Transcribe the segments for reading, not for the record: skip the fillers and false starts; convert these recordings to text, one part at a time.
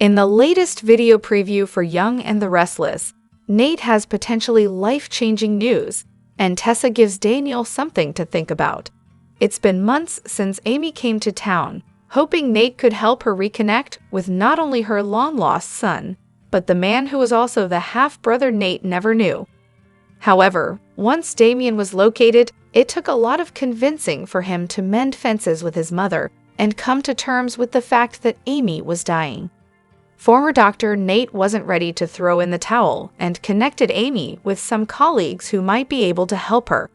In the latest video preview for Young and the Restless, Nate has potentially life-changing news, and Tessa gives Daniel something to think about. It's been months since Amy came to town, hoping Nate could help her reconnect with not only her long-lost son, but the man who was also the half-brother Nate never knew. However, once Damien was located, it took a lot of convincing for him to mend fences with his mother and come to terms with the fact that Amy was dying. Former doctor Nate wasn't ready to throw in the towel and connected Amy with some colleagues who might be able to help her.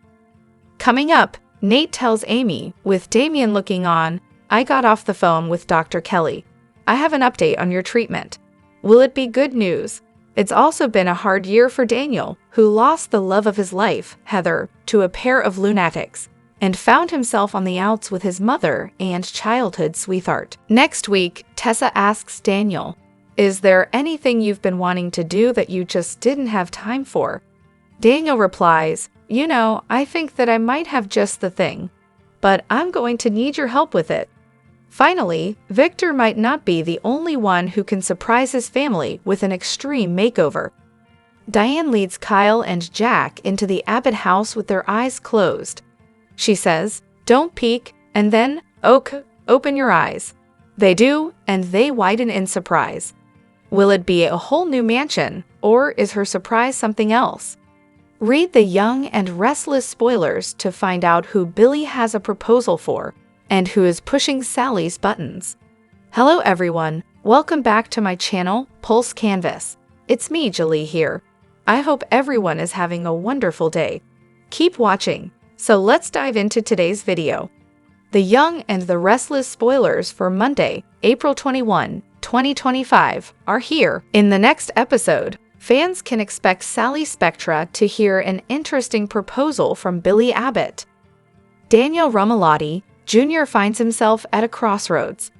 Coming up, Nate tells Amy, with Damien looking on, "I got off the phone with Dr. Kelly. I have an update on your treatment. Will it be good news?" It's also been a hard year for Daniel, who lost the love of his life, Heather, to a pair of lunatics, and found himself on the outs with his mother and childhood sweetheart. Next week, Tessa asks Daniel, "Is there anything you've been wanting to do that you just didn't have time for?" Daniel replies, "I think that I might have just the thing, but I'm going to need your help with it." Finally, Victor might not be the only one who can surprise his family with an extreme makeover. Diane leads Kyle and Jack into the Abbott house with their eyes closed. She says, "Don't peek," and then, open your eyes." They do, and they widen in surprise. Will it be a whole new mansion, or is her surprise something else? Read the Young and Restless spoilers to find out who Billy has a proposal for and who is pushing Sally's buttons. Hello everyone, welcome back to my channel, Pulse Canvas. It's me, Julie here. I hope everyone is having a wonderful day. Keep watching. So let's dive into today's video. The Young and the Restless spoilers for Monday, April 21, 2025 are here. In the next episode, fans can expect Sally Spectra to hear an interesting proposal from Billy Abbott. Daniel Rumalotti Jr. finds himself at a crossroads.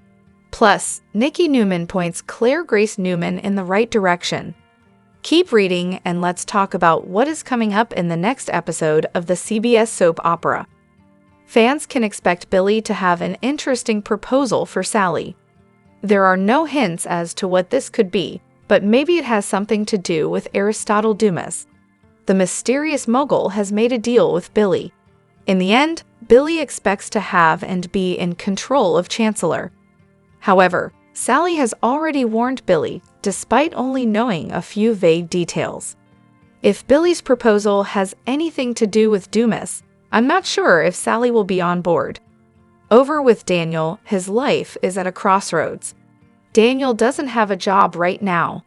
Plus, Nikki Newman points Claire Grace Newman in the right direction. Keep reading and let's talk about what is coming up in the next episode of the CBS soap opera. Fans can expect Billy to have an interesting proposal for Sally. There are no hints as to what this could be, but maybe it has something to do with Aristotle Dumas. The mysterious mogul has made a deal with Billy. In the end, Billy expects to have and be in control of Chancellor. However, Sally has already warned Billy, despite only knowing a few vague details. If Billy's proposal has anything to do with Dumas, I'm not sure if Sally will be on board. Over with Daniel, his life is at a crossroads. Daniel doesn't have a job right now.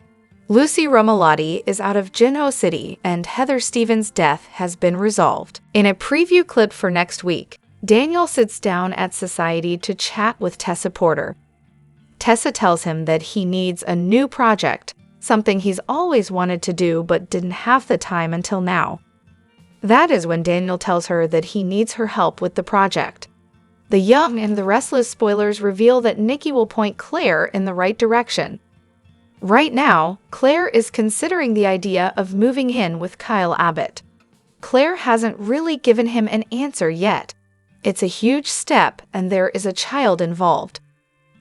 Lucy Romalotti is out of Genoa City and Heather Stevens' death has been resolved. In a preview clip for next week, Daniel sits down at Society to chat with Tessa Porter. Tessa tells him that he needs a new project, something he's always wanted to do but didn't have the time until now. That is when Daniel tells her that he needs her help with the project. The Young and the Restless spoilers reveal that Nikki will point Claire in the right direction. Right now, Claire is considering the idea of moving in with Kyle Abbott. Claire hasn't really given him an answer yet. It's a huge step and there is a child involved.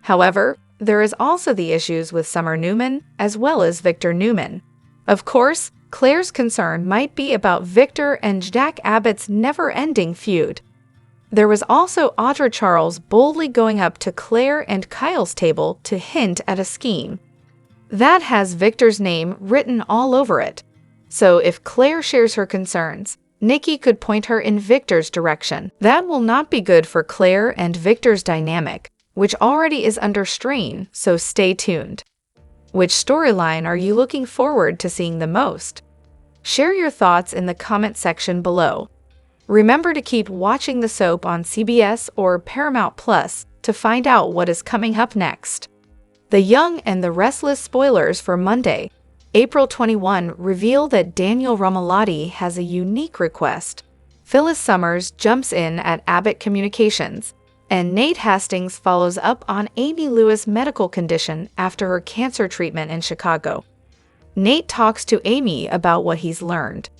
However, there is also the issues with Summer Newman as well as Victor Newman. Of course, Claire's concern might be about Victor and Jack Abbott's never-ending feud. There was also Audra Charles boldly going up to Claire and Kyle's table to hint at a scheme. That has Victor's name written all over it. So if Claire shares her concerns, Nikki could point her in Victor's direction. That will not be good for Claire and Victor's dynamic, which already is under strain, so stay tuned. Which storyline are you looking forward to seeing the most? Share your thoughts in the comment section below. Remember to keep watching the soap on CBS or Paramount Plus to find out what is coming up next. The Young and the Restless spoilers for Monday, April 21 reveal that Daniel Rumalotti has a unique request. Phyllis Summers jumps in at Abbott Communications, and Nate Hastings follows up on Amy Lewis' medical condition after her cancer treatment in Chicago. Nate talks to Amy about what he's learned.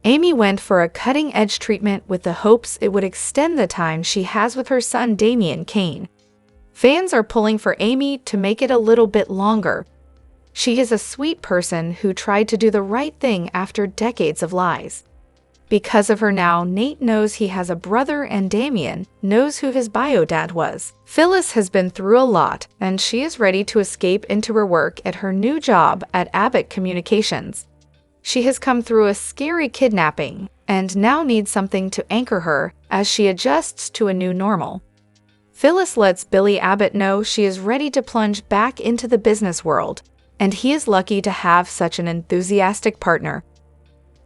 Amy went for a cutting-edge treatment with the hopes it would extend the time she has with her son Damien Kane. Fans are pulling for Amy to make it a little bit longer, She is a sweet person who tried to do the right thing after decades of lies. Because of her now, Nate knows he has a brother and Damien knows who his bio dad was. Phyllis has been through a lot and she is ready to escape into her work at her new job at Abbott Communications. She has come through a scary kidnapping and now needs something to anchor her as she adjusts to a new normal. Phyllis lets Billy Abbott know she is ready to plunge back into the business world, and he is lucky to have such an enthusiastic partner.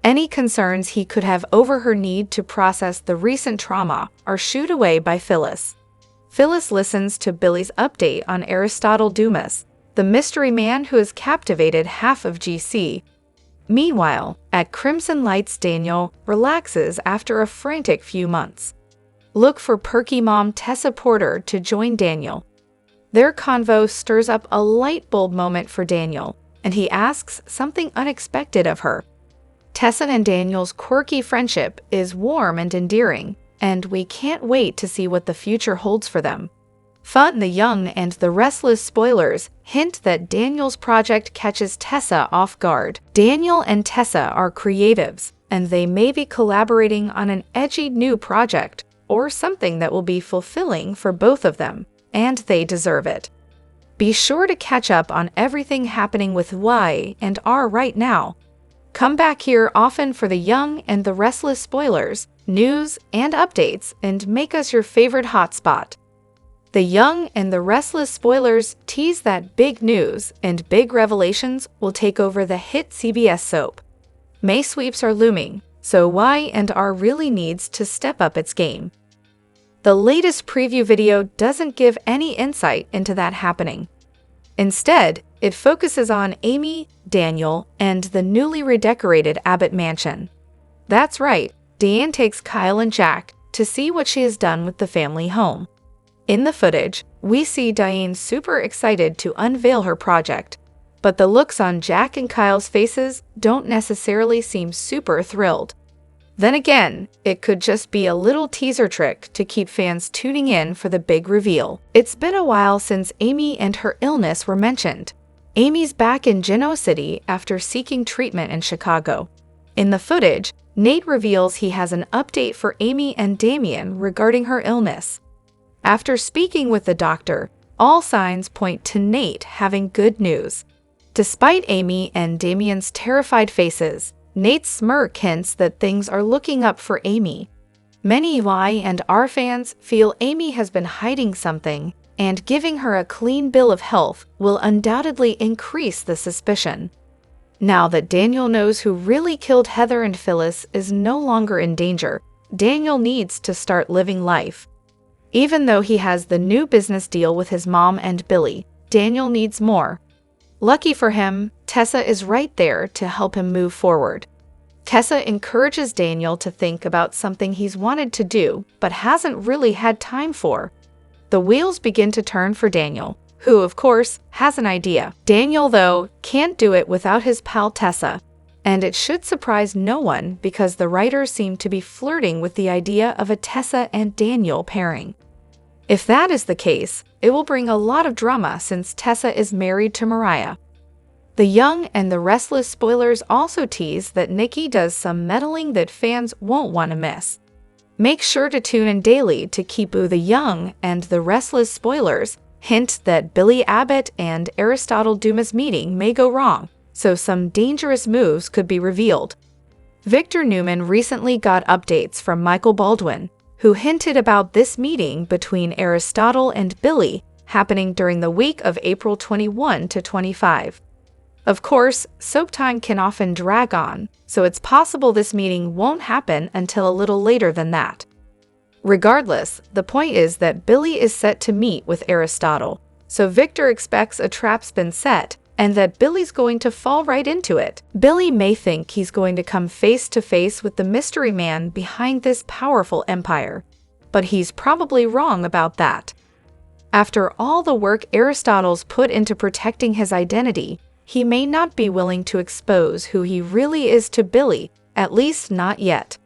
Any concerns he could have over her need to process the recent trauma are shooed away by Phyllis. Phyllis listens to Billy's update on Aristotle Dumas, the mystery man who has captivated half of GC. Meanwhile, at Crimson Lights, Daniel relaxes after a frantic few months. Look for perky mom Tessa Porter to join Daniel. Their convo stirs up a light bulb moment for Daniel, and he asks something unexpected of her. Tessa and Daniel's quirky friendship is warm and endearing, and we can't wait to see what the future holds for them. Fun, the Young and the Restless spoilers hint that Daniel's project catches Tessa off guard. Daniel and Tessa are creatives, and they may be collaborating on an edgy new project, or something that will be fulfilling for both of them, and they deserve it. Be sure to catch up on everything happening with Y and R right now. Come back here often for the Young and the Restless spoilers, news, and updates, and make us your favorite hotspot. The Young and the Restless spoilers tease that big news and big revelations will take over the hit CBS soap. May sweeps are looming, so Y and R really needs to step up its game. The latest preview video doesn't give any insight into that happening. Instead, it focuses on Amy, Daniel, and the newly redecorated Abbott mansion. That's right, Deanne takes Kyle and Jack to see what she has done with the family home. In the footage, we see Diane super excited to unveil her project, but the looks on Jack and Kyle's faces don't necessarily seem super thrilled. Then again, it could just be a little teaser trick to keep fans tuning in for the big reveal. It's been a while since Amy and her illness were mentioned. Amy's back in Genoa City after seeking treatment in Chicago. In the footage, Nate reveals he has an update for Amy and Damien regarding her illness. After speaking with the doctor, all signs point to Nate having good news. Despite Amy and Damien's terrified faces, Nate's smirk hints that things are looking up for Amy. Many Y and R fans feel Amy has been hiding something, and giving her a clean bill of health will undoubtedly increase the suspicion. Now that Daniel knows who really killed Heather and Phyllis is no longer in danger, Daniel needs to start living life. Even though he has the new business deal with his mom and Billy, Daniel needs more. Lucky for him, Tessa is right there to help him move forward. Tessa encourages Daniel to think about something he's wanted to do but hasn't really had time for. The wheels begin to turn for Daniel, who, of course, has an idea. Daniel, though, can't do it without his pal Tessa, and it should surprise no one because the writers seem to be flirting with the idea of a Tessa and Daniel pairing. If that is the case, it will bring a lot of drama since Tessa is married to Mariah. The Young and the Restless spoilers also tease that Nikki does some meddling that fans won't want to miss. Make sure to tune in daily to keep The Young and the Restless spoilers hint that Billy Abbott and Aristotle Dumas meeting may go wrong, so some dangerous moves could be revealed. Victor Newman recently got updates from Michael Baldwin, who hinted about this meeting between Aristotle and Billy happening during the week of April 21 to 25. Of course, soap time can often drag on, so it's possible this meeting won't happen until a little later than that. Regardless, the point is that Billy is set to meet with Aristotle, so Victor expects a trap's been set and that Billy's going to fall right into it. Billy may think he's going to come face to face with the mystery man behind this powerful empire, but he's probably wrong about that. After all the work Aristotle's put into protecting his identity, he may not be willing to expose who he really is to Billy, at least not yet.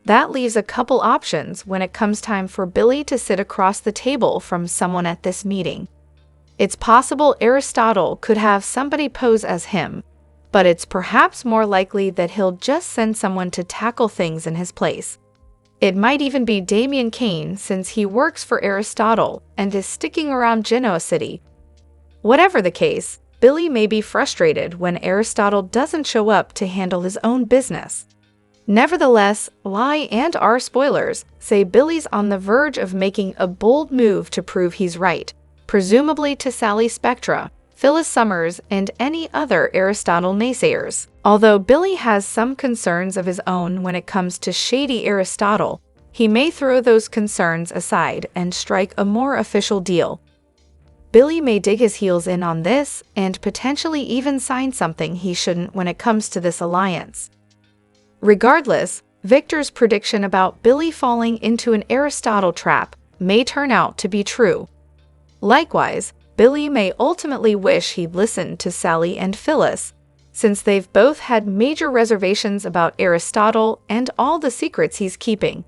That leaves a couple options when it comes time for Billy to sit across the table from someone at this meeting. It's possible Aristotle could have somebody pose as him, but it's perhaps more likely that he'll just send someone to tackle things in his place. It might even be Damian Kane, since he works for Aristotle and is sticking around Genoa City. Whatever the case, Billy may be frustrated when Aristotle doesn't show up to handle his own business. Nevertheless, lie and R spoilers say Billy's on the verge of making a bold move to prove he's right, presumably to Sally Spectra, Phyllis Summers, and any other Aristotle naysayers. Although Billy has some concerns of his own when it comes to shady Aristotle, he may throw those concerns aside and strike a more official deal. Billy may dig his heels in on this and potentially even sign something he shouldn't when it comes to this alliance. Regardless, Victor's prediction about Billy falling into an Aristotle trap may turn out to be true. Likewise, Billy may ultimately wish he'd listened to Sally and Phyllis, since they've both had major reservations about Aristotle and all the secrets he's keeping.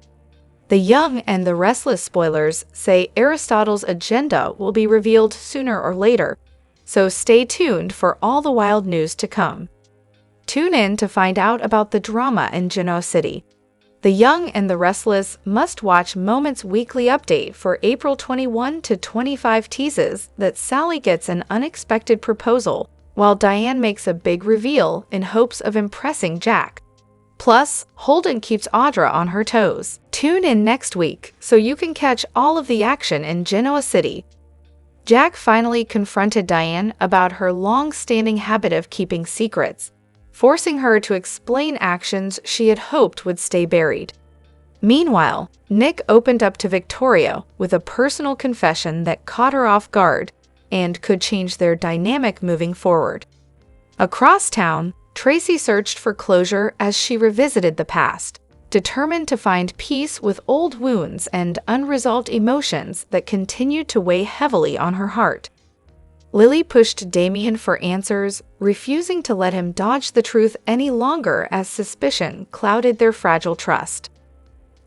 The Young and the Restless spoilers say Aristotle's agenda will be revealed sooner or later, so stay tuned for all the wild news to come. Tune in to find out about the drama in Genoa City. The Young and the Restless must-watch Moments weekly update for April 21 to 25 teases that Sally gets an unexpected proposal, while Diane makes a big reveal in hopes of impressing Jack. Plus, Holden keeps Audra on her toes. Tune in next week so you can catch all of the action in Genoa City. Jack finally confronted Diane about her long-standing habit of keeping secrets, forcing her to explain actions she had hoped would stay buried. Meanwhile, Nick opened up to Victoria with a personal confession that caught her off guard and could change their dynamic moving forward. Across town, Tracy searched for closure as she revisited the past, determined to find peace with old wounds and unresolved emotions that continued to weigh heavily on her heart. Lily pushed Damian for answers, refusing to let him dodge the truth any longer as suspicion clouded their fragile trust.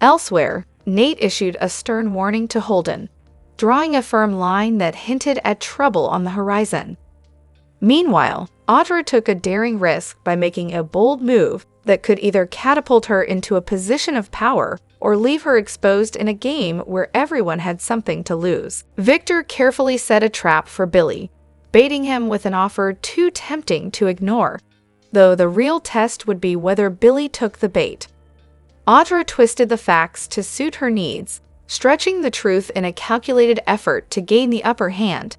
Elsewhere, Nate issued a stern warning to Holden, drawing a firm line that hinted at trouble on the horizon. Meanwhile, Audra took a daring risk by making a bold move that could either catapult her into a position of power or leave her exposed in a game where everyone had something to lose. Victor carefully set a trap for Billy, baiting him with an offer too tempting to ignore, though the real test would be whether Billy took the bait. Audra twisted the facts to suit her needs, stretching the truth in a calculated effort to gain the upper hand.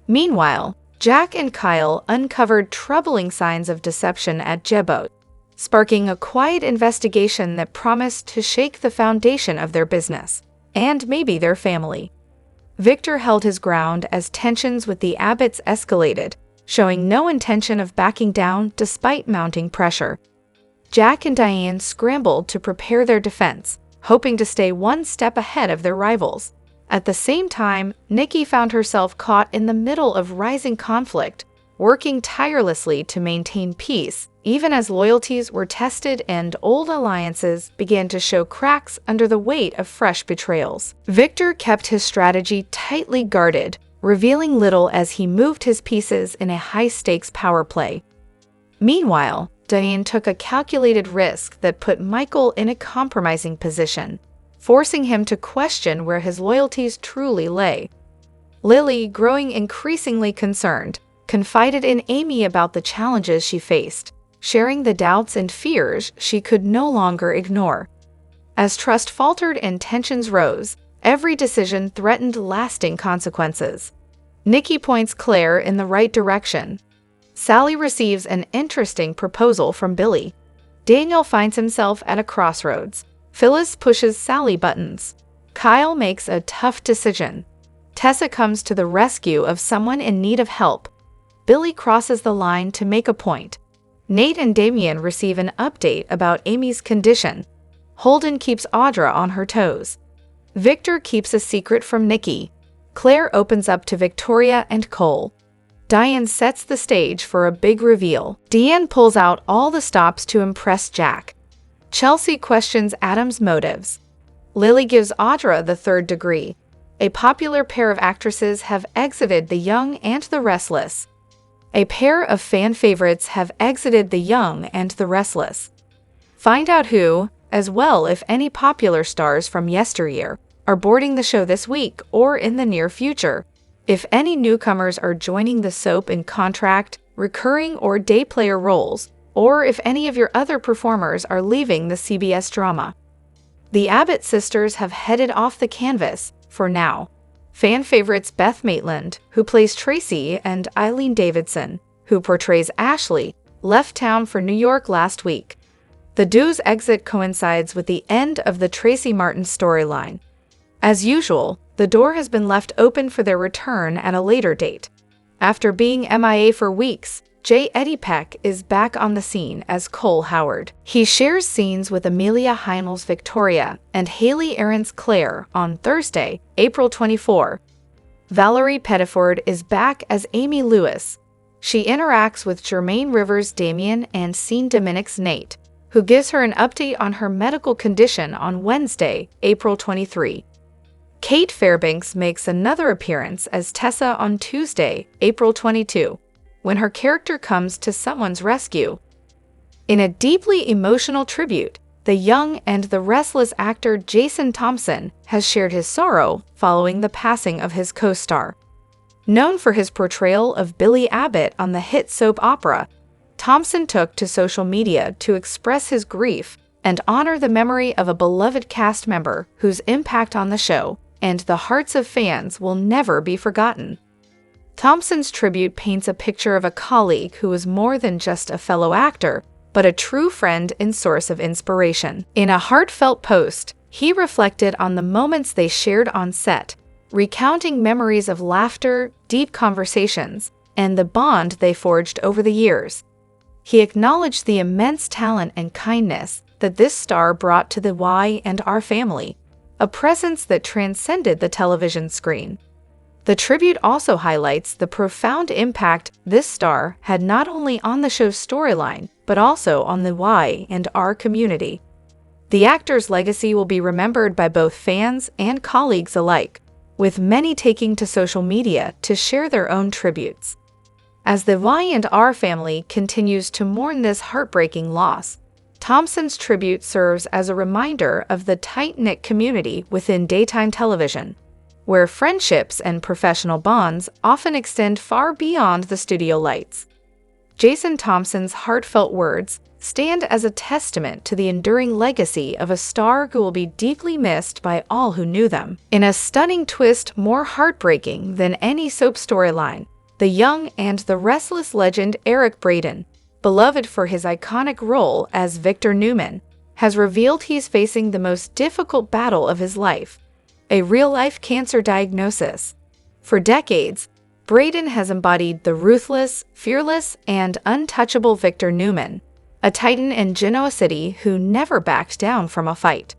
Meanwhile, Jack and Kyle uncovered troubling signs of deception at Jebot, sparking a quiet investigation that promised to shake the foundation of their business, and maybe their family. Victor held his ground as tensions with the Abbotts escalated, showing no intention of backing down despite mounting pressure. Jack and Diane scrambled to prepare their defense, hoping to stay one step ahead of their rivals. At the same time, Nikki found herself caught in the middle of rising conflict, working tirelessly to maintain peace, even as loyalties were tested and old alliances began to show cracks under the weight of fresh betrayals. Victor kept his strategy tightly guarded, revealing little as he moved his pieces in a high-stakes power play. Meanwhile, Diane took a calculated risk that put Michael in a compromising position, forcing him to question where his loyalties truly lay. Lily, growing increasingly concerned, confided in Amy about the challenges she faced, sharing the doubts and fears she could no longer ignore. As trust faltered and tensions rose, every decision threatened lasting consequences. Nikki points Claire in the right direction. Sally receives an interesting proposal from Billy. Daniel finds himself at a crossroads. Phyllis pushes Sally buttons. Kyle makes a tough decision. Tessa comes to the rescue of someone in need of help. Billy crosses the line to make a point. Nate and Damian receive an update about Amy's condition. Holden keeps Audra on her toes. Victor keeps a secret from Nikki. Claire opens up to Victoria and Cole. Diane sets the stage for a big reveal. Deanne pulls out all the stops to impress Jack. Chelsea questions Adam's motives. Lily gives Audra the third degree. A popular pair of actresses have exited The Young and the Restless. A pair of fan favorites have exited The Young and the Restless. Find out who, as well if any popular stars from yesteryear, are boarding the show this week or in the near future. If any newcomers are joining the soap in contract, recurring, or day player roles, or if any of your other performers are leaving the CBS drama. The Abbott sisters have headed off the canvas, for now. Fan favorites Beth Maitland, who plays Tracy, and Eileen Davidson, who portrays Ashley, left town for New York last week. The duo's exit coincides with the end of the Tracy Martin storyline. As usual, the door has been left open for their return at a later date. After being MIA for weeks, J. Eddie Peck is back on the scene as Cole Howard. He shares scenes with Amelia Heinel's Victoria and Haley Aaron's Claire on Thursday, April 24. Valerie Pettiford is back as Amy Lewis. She interacts with Jermaine Rivers' Damien and Scene Dominic's Nate, who gives her an update on her medical condition on Wednesday, April 23. Kate Fairbanks makes another appearance as Tessa on Tuesday, April 22, when her character comes to someone's rescue. In a deeply emotional tribute, The Young and the Restless actor Jason Thompson has shared his sorrow following the passing of his co-star. Known for his portrayal of Billy Abbott on the hit soap opera, Thompson took to social media to express his grief and honor the memory of a beloved cast member whose impact on the show and the hearts of fans will never be forgotten. Thompson's tribute paints a picture of a colleague who was more than just a fellow actor, but a true friend and source of inspiration. In a heartfelt post, he reflected on the moments they shared on set, recounting memories of laughter, deep conversations, and the bond they forged over the years. He acknowledged the immense talent and kindness that this star brought to the Y&R family, a presence that transcended the television screen. The tribute also highlights the profound impact this star had not only on the show's storyline, but also on the Y&R community. The actor's legacy will be remembered by both fans and colleagues alike, with many taking to social media to share their own tributes. As the Y&R family continues to mourn this heartbreaking loss, Thompson's tribute serves as a reminder of the tight-knit community within daytime television, where friendships and professional bonds often extend far beyond the studio lights. Jason Thompson's heartfelt words stand as a testament to the enduring legacy of a star who will be deeply missed by all who knew them. In a stunning twist more heartbreaking than any soap storyline, The Young and the Restless legend Eric Braden, beloved for his iconic role as Victor Newman, has revealed he's facing the most difficult battle of his life, a real-life cancer diagnosis. For decades, Braden has embodied the ruthless, fearless, and untouchable Victor Newman, a titan in Genoa City who never backed down from a fight.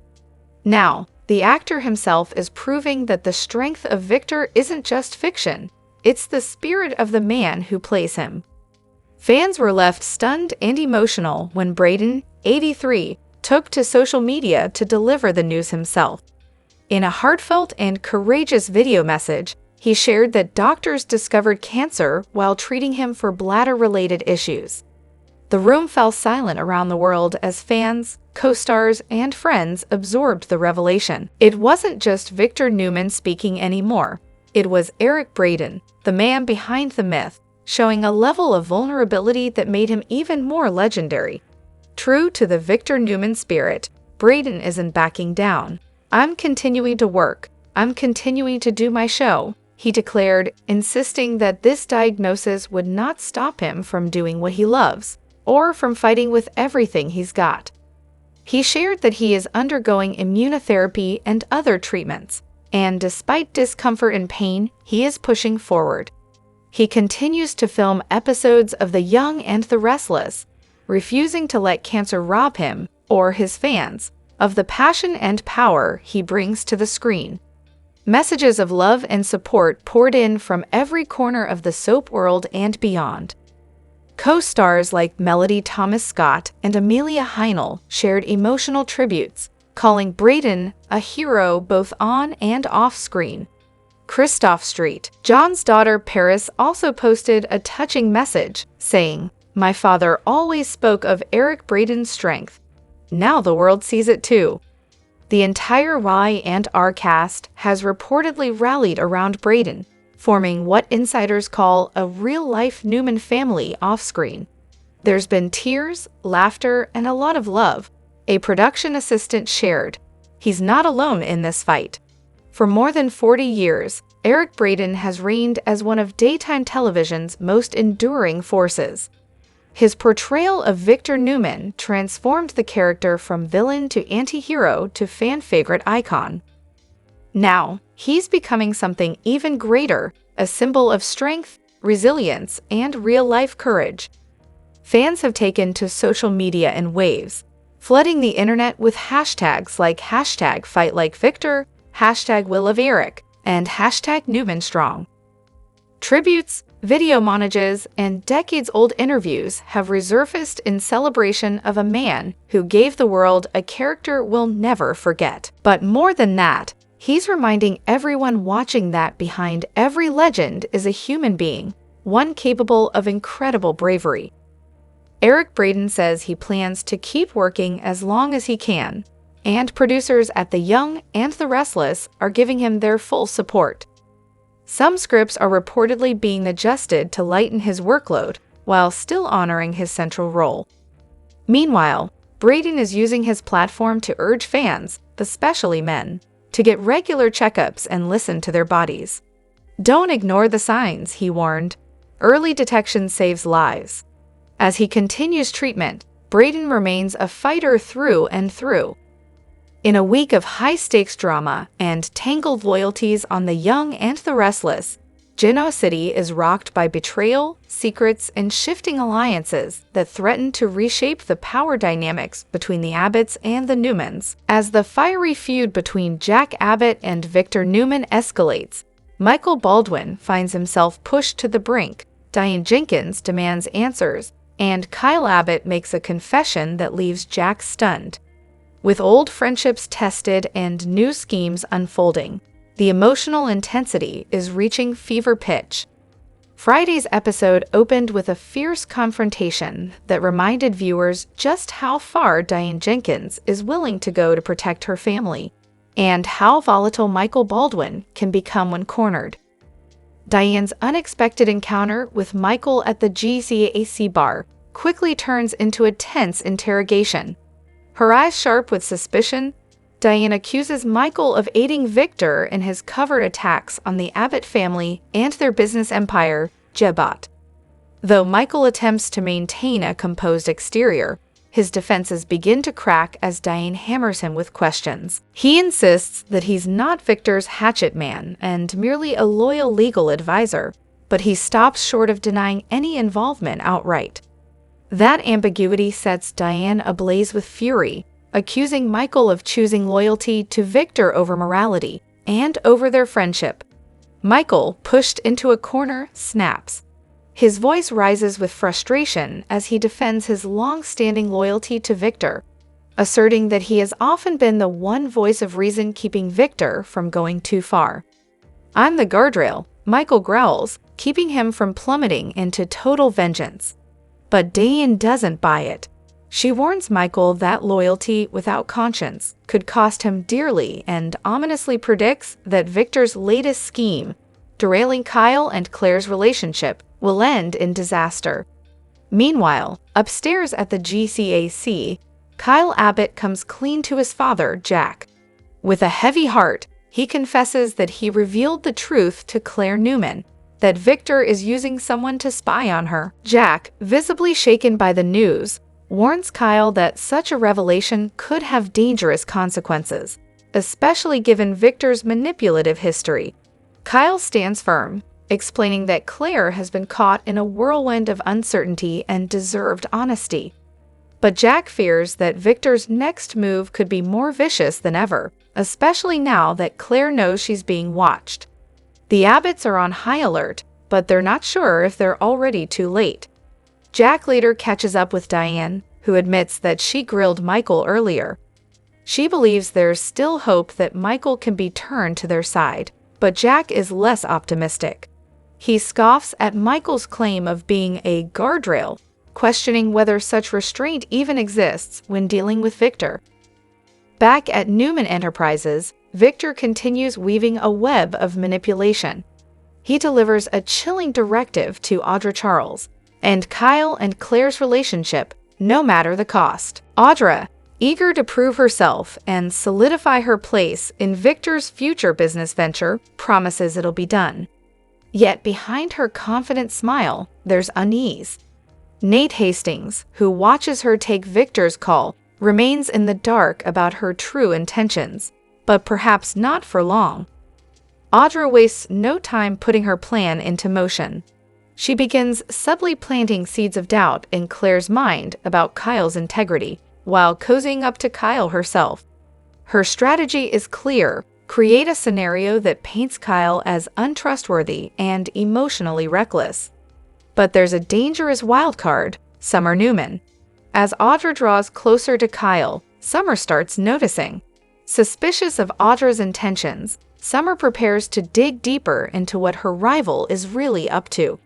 Now, the actor himself is proving that the strength of Victor isn't just fiction, it's the spirit of the man who plays him. Fans were left stunned and emotional when Braden, 83, took to social media to deliver the news himself. In a heartfelt and courageous video message, he shared that doctors discovered cancer while treating him for bladder-related issues. The room fell silent around the world as fans, co-stars, and friends absorbed the revelation. It wasn't just Victor Newman speaking anymore. It was Eric Braden, the man behind the myth, showing a level of vulnerability that made him even more legendary. True to the Victor Newman spirit, Braden isn't backing down. "I'm continuing to work. I'm continuing to do my show," he declared, insisting that this diagnosis would not stop him from doing what he loves, or from fighting with everything he's got. He shared that he is undergoing immunotherapy and other treatments, and despite discomfort and pain, he is pushing forward. He continues to film episodes of The Young and the Restless, refusing to let cancer rob him, or his fans, of the passion and power he brings to the screen. Messages of love and support poured in from every corner of the soap world and beyond. Co-stars like Melody Thomas Scott and Amelia Heinel shared emotional tributes, calling Braden a hero both on and off screen. Christoph Street. John's daughter Paris also posted a touching message, saying, "My father always spoke of Eric Braden's strength. Now the world sees it too." The entire Y and R cast has reportedly rallied around Braden, forming what insiders call a real-life Newman family off-screen. There's been tears, laughter, and a lot of love, a production assistant shared. He's not alone in this fight. For more than 40 years, Eric Braden has reigned as one of daytime television's most enduring forces. His portrayal of Victor Newman transformed the character from villain to anti-hero to fan-favorite icon. Now, he's becoming something even greater, a symbol of strength, resilience, and real-life courage. Fans have taken to social media in waves, flooding the internet with hashtags like #FightLikeVictor, #WillOfEric, and #NewmanStrong. Tributes, video montages, and decades-old interviews have resurfaced in celebration of a man who gave the world a character we'll never forget. But more than that, he's reminding everyone watching that behind every legend is a human being, one capable of incredible bravery. Eric Braden says he plans to keep working as long as he can, and producers at The Young and the Restless are giving him their full support. Some scripts are reportedly being adjusted to lighten his workload while still honoring his central role. Meanwhile, Braden is using his platform to urge fans, especially men, to get regular checkups and listen to their bodies. "Don't ignore the signs," he warned. "Early detection saves lives." As he continues treatment, Braden remains a fighter through and through. In a week of high-stakes drama and tangled loyalties on The Young and the Restless, Genoa City is rocked by betrayal, secrets, and shifting alliances that threaten to reshape the power dynamics between the Abbotts and the Newmans. As the fiery feud between Jack Abbott and Victor Newman escalates, Michael Baldwin finds himself pushed to the brink, Diane Jenkins demands answers, and Kyle Abbott makes a confession that leaves Jack stunned. With old friendships tested and new schemes unfolding, the emotional intensity is reaching fever pitch. Friday's episode opened with a fierce confrontation that reminded viewers just how far Diane Jenkins is willing to go to protect her family, and how volatile Michael Baldwin can become when cornered. Diane's unexpected encounter with Michael at the GCAC bar quickly turns into a tense interrogation. Her eyes sharp with suspicion, Diane accuses Michael of aiding Victor in his covert attacks on the Abbott family and their business empire, Jebot. Though Michael attempts to maintain a composed exterior, his defenses begin to crack as Diane hammers him with questions. He insists that he's not Victor's hatchet man and merely a loyal legal advisor, but he stops short of denying any involvement outright. That ambiguity sets Diane ablaze with fury, accusing Michael of choosing loyalty to Victor over morality and over their friendship. Michael, pushed into a corner, snaps. His voice rises with frustration as he defends his long-standing loyalty to Victor, asserting that he has often been the one voice of reason keeping Victor from going too far. "I'm the guardrail," Michael growls, keeping him from plummeting into total vengeance. But Diane doesn't buy it. She warns Michael that loyalty without conscience could cost him dearly and ominously predicts that Victor's latest scheme, derailing Kyle and Claire's relationship, will end in disaster. Meanwhile, upstairs at the GCAC, Kyle Abbott comes clean to his father, Jack. With a heavy heart, he confesses that he revealed the truth to Claire Newman, that Victor is using someone to spy on her. Jack, visibly shaken by the news, warns Kyle that such a revelation could have dangerous consequences, especially given Victor's manipulative history. Kyle stands firm, explaining that Claire has been caught in a whirlwind of uncertainty and deserved honesty. But Jack fears that Victor's next move could be more vicious than ever, especially now that Claire knows she's being watched. The Abbotts are on high alert, but they're not sure if they're already too late. Jack later catches up with Diane, who admits that she grilled Michael earlier. She believes there's still hope that Michael can be turned to their side, but Jack is less optimistic. He scoffs at Michael's claim of being a guardrail, questioning whether such restraint even exists when dealing with Victor. Back at Newman Enterprises, Victor continues weaving a web of manipulation. He delivers a chilling directive to Audra Charles and Kyle and Claire's relationship, no matter the cost. Audra, eager to prove herself and solidify her place in Victor's future business venture, promises it'll be done. Yet behind her confident smile, there's unease. Nate Hastings, who watches her take Victor's call, remains in the dark about her true intentions, but perhaps not for long. Audra wastes no time putting her plan into motion. She begins subtly planting seeds of doubt in Claire's mind about Kyle's integrity, while cozying up to Kyle herself. Her strategy is clear: create a scenario that paints Kyle as untrustworthy and emotionally reckless. But there's a dangerous wildcard: Summer Newman. As Audra draws closer to Kyle, Summer starts noticing. Suspicious of Audra's intentions, Summer prepares to dig deeper into what her rival is really up to.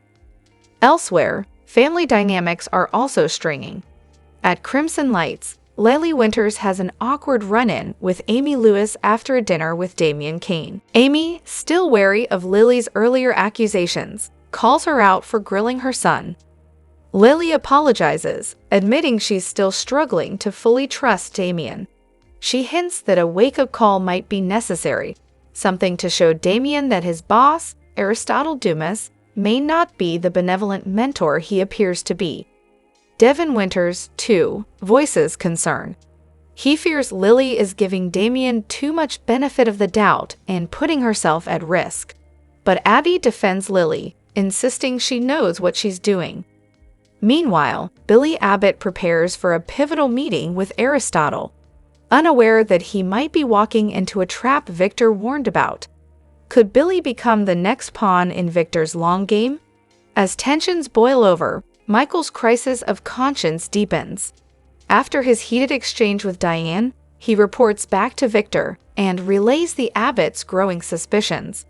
Elsewhere, family dynamics are also stringing. At Crimson Lights, Lily Winters has an awkward run-in with Amy Lewis after a dinner with Damian Kane. Amy, still wary of Lily's earlier accusations, calls her out for grilling her son. Lily apologizes, admitting she's still struggling to fully trust Damian. She hints that a wake-up call might be necessary, something to show Damian that his boss, Aristotle Dumas, may not be the benevolent mentor he appears to be. Devin Winters, too, voices concern. He fears Lily is giving Damian too much benefit of the doubt and putting herself at risk. But Abby defends Lily, insisting she knows what she's doing. Meanwhile, Billy Abbott prepares for a pivotal meeting with Aristotle, unaware that he might be walking into a trap Victor warned about. Could Billy become the next pawn in Victor's long game? As tensions boil over, Michael's crisis of conscience deepens. After his heated exchange with Diane, he reports back to Victor and relays the Abbotts' growing suspicions.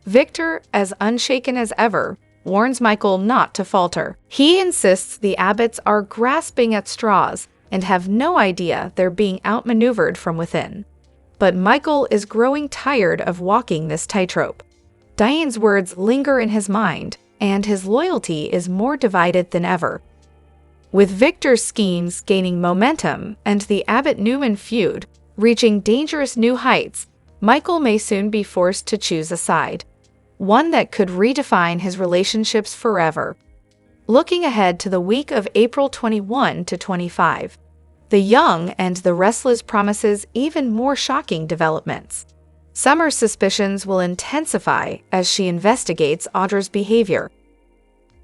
Victor, as unshaken as ever, warns Michael not to falter. He insists the Abbotts are grasping at straws and have no idea they're being outmaneuvered from within. But Michael is growing tired of walking this tightrope. Diane's words linger in his mind, and his loyalty is more divided than ever. With Victor's schemes gaining momentum and the Abbott-Newman feud reaching dangerous new heights, Michael may soon be forced to choose a side, one that could redefine his relationships forever. Looking ahead to the week of April 21 to 25, The Young and the Restless promises even more shocking developments. Summer's suspicions will intensify as she investigates Audra's behavior.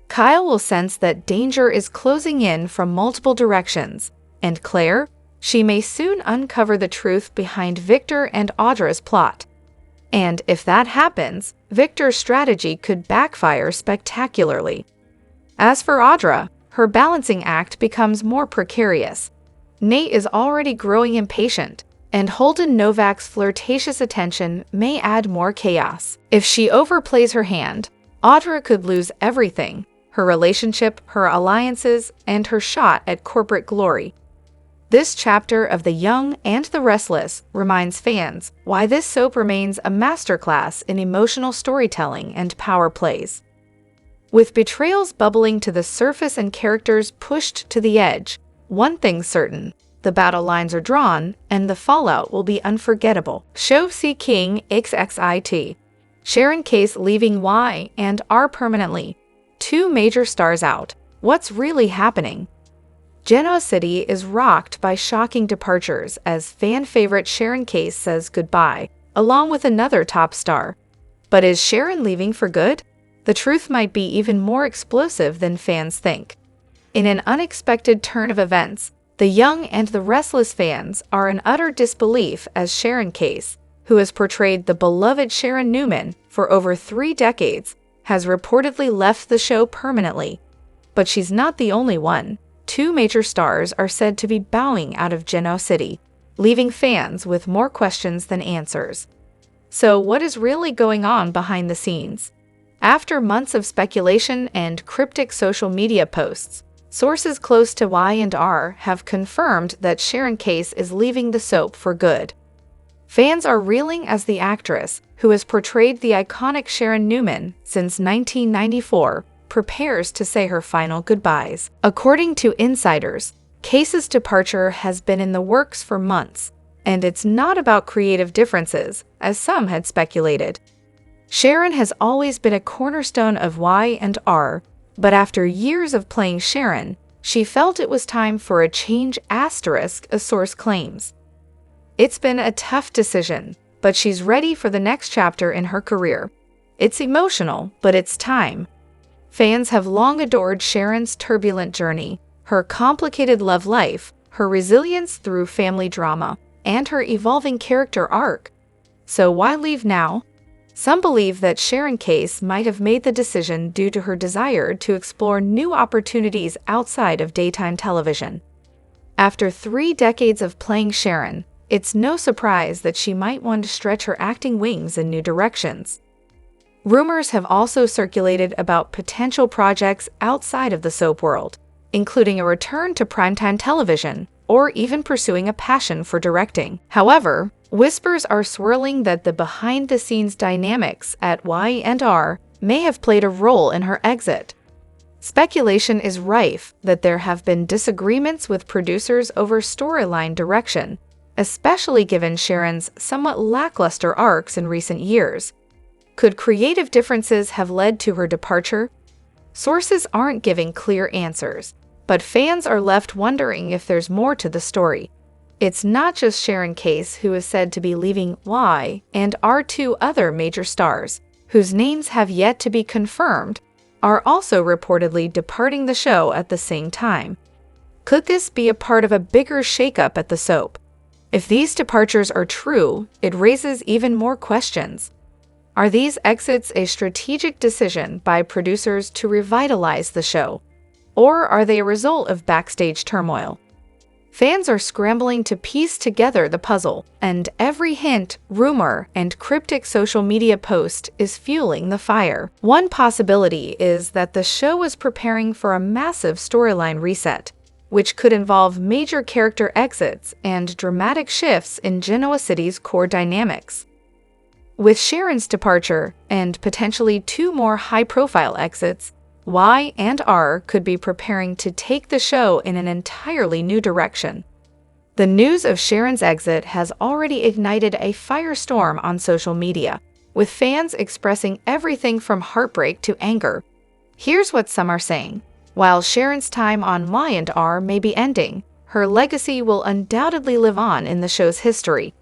Kyle will sense that danger is closing in from multiple directions, and Claire, she may soon uncover the truth behind Victor and Audra's plot. And if that happens, Victor's strategy could backfire spectacularly. As for Audra, her balancing act becomes more precarious. Nate is already growing impatient, and Holden Novak's flirtatious attention may add more chaos. If she overplays her hand, Audra could lose everything: her relationship, her alliances, and her shot at corporate glory. This chapter of The Young and the Restless reminds fans why this soap remains a masterclass in emotional storytelling and power plays. With betrayals bubbling to the surface and characters pushed to the edge, one thing's certain: the battle lines are drawn, and the fallout will be unforgettable. Show C. King XXIT. Sharon Case leaving Y and R permanently. Two major stars out. What's really happening? Genoa City is rocked by shocking departures as fan favorite Sharon Case says goodbye, along with another top star. But is Sharon leaving for good? The truth might be even more explosive than fans think. In an unexpected turn of events, The Young and the Restless fans are in utter disbelief as Sharon Case, who has portrayed the beloved Sharon Newman for over 3 decades, has reportedly left the show permanently. But she's not the only one. 2 major stars are said to be bowing out of Genoa City, leaving fans with more questions than answers. So, what is really going on behind the scenes? After months of speculation and cryptic social media posts, sources close to Y&R have confirmed that Sharon Case is leaving the soap for good. Fans are reeling as the actress, who has portrayed the iconic Sharon Newman since 1994, prepares to say her final goodbyes. According to insiders, Case's departure has been in the works for months, and it's not about creative differences, as some had speculated. Sharon has always been a cornerstone of Y&R, but after years of playing Sharon, she felt it was time for a change, a source claims. It's been a tough decision, but she's ready for the next chapter in her career. It's emotional, but it's time. Fans have long adored Sharon's turbulent journey, her complicated love life, her resilience through family drama, and her evolving character arc. So why leave now? Some believe that Sharon Case might have made the decision due to her desire to explore new opportunities outside of daytime television. After 3 decades of playing Sharon, it's no surprise that she might want to stretch her acting wings in new directions. Rumors have also circulated about potential projects outside of the soap world, including a return to primetime television or even pursuing a passion for directing. However, whispers are swirling that the behind-the-scenes dynamics at Y&R may have played a role in her exit. Speculation is rife that there have been disagreements with producers over storyline direction, especially given Sharon's somewhat lackluster arcs in recent years. Could creative differences have led to her departure? Sources aren't giving clear answers, but fans are left wondering if there's more to the story. It's not just Sharon Case who is said to be leaving Y&R. 2 other major stars, whose names have yet to be confirmed, are also reportedly departing the show at the same time. Could this be a part of a bigger shakeup at the soap? If these departures are true, it raises even more questions. Are these exits a strategic decision by producers to revitalize the show? Or are they a result of backstage turmoil? Fans are scrambling to piece together the puzzle, and every hint, rumor, and cryptic social media post is fueling the fire. One possibility is that the show is preparing for a massive storyline reset, which could involve major character exits and dramatic shifts in Genoa City's core dynamics. With Sharon's departure and potentially 2 more high-profile exits, Y&R could be preparing to take the show in an entirely new direction. The news of Sharon's exit has already ignited a firestorm on social media, with fans expressing everything from heartbreak to anger. Here's what some are saying. While Sharon's time on Y&R may be ending, her legacy will undoubtedly live on in the show's history.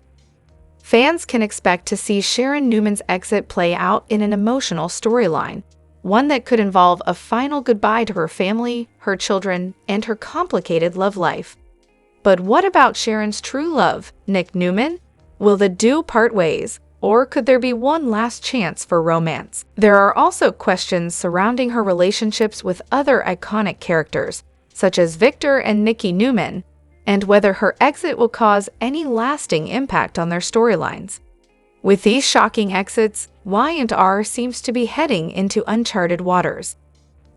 Fans can expect to see Sharon Newman's exit play out in an emotional storyline, one that could involve a final goodbye to her family, her children, and her complicated love life. But what about Sharon's true love, Nick Newman? Will the duo part ways, or could there be one last chance for romance? There are also questions surrounding her relationships with other iconic characters, such as Victor and Nikki Newman, and whether her exit will cause any lasting impact on their storylines. With these shocking exits, Y&R seems to be heading into uncharted waters.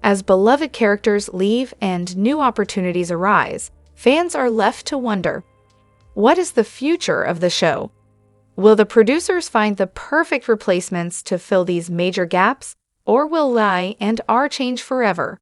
As beloved characters leave and new opportunities arise, fans are left to wonder, what is the future of the show? Will the producers find the perfect replacements to fill these major gaps, or will Y&R change forever?